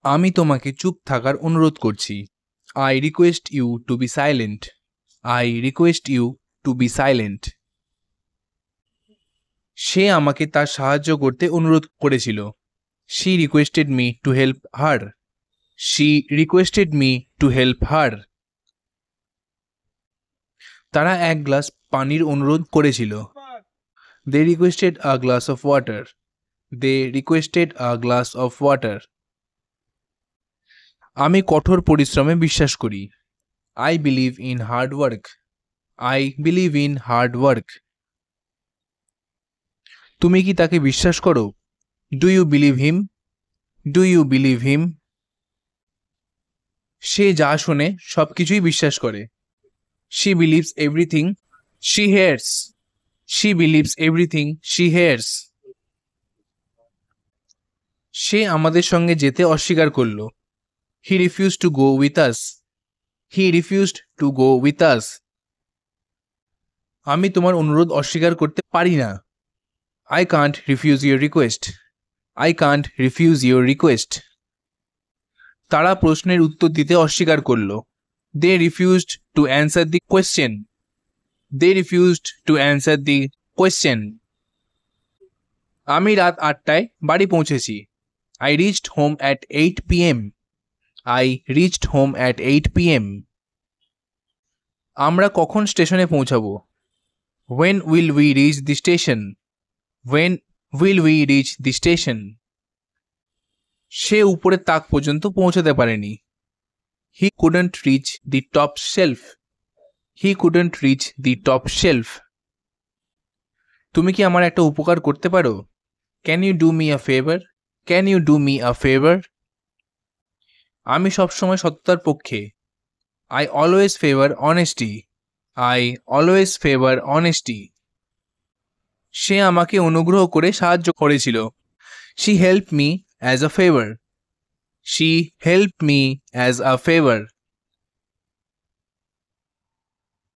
আমি তোমাকে চুপ থাকার অনুরোধ করছি। I request you to be silent. I request you to be silent. সে আমাকে তার সাহায্য করতে অনুরোধ করেছিল। She requested me to help her. She requested me to help her. তারা এক গ্লাস পানির অনুরোধ করেছিল। They requested a glass of water. They requested a glass of water. আমি কঠোর পরিশ্রমে বিশ্বাস করি। I believe in hard work. I believe in hard work. তুমি কি তাকে বিশ্বাস করো? Do you believe him? Do you believe him? সে যা শোনে সব কিছুই বিশ্বাস করে। She believes everything she hears. She believes everything she hears. সে আমাদের সঙ্গে যেতে অস্বীকার করল। He refuse to go with us. He refused to go with us. আমি তোমার অনুরোধ অস্বীকার করতে পারি না। I can't refuse your request. I can't refuse your request. তারা প্রশ্নের উত্তর দিতে অস্বীকার করল। They refused to answer the question. They refused to answer the question. আমি রাত 8টায় বাড়ি পৌঁছেছি। I reached home at 8 p.m. I reached home at 8 p.m. আমরা কখন স্টেশনে পৌঁছাবো? When will we reach the station? When will we reach the station? সে উপরের তাক পর্যন্ত পৌঁছাতে পারেনি। He couldn't reach the top shelf. He couldn't reach the top shelf. তুমি কি আমার একটা উপকার করতে পারো? Can you do me a favor? Can you do me a favor? আমি সবসময় সততার পক্ষে। I always favor honesty. I always favor honesty. সে আমাকে অনুগ্রহ করে সাহায্য করেছিল। She helped me as a favor. She helped me as a favor.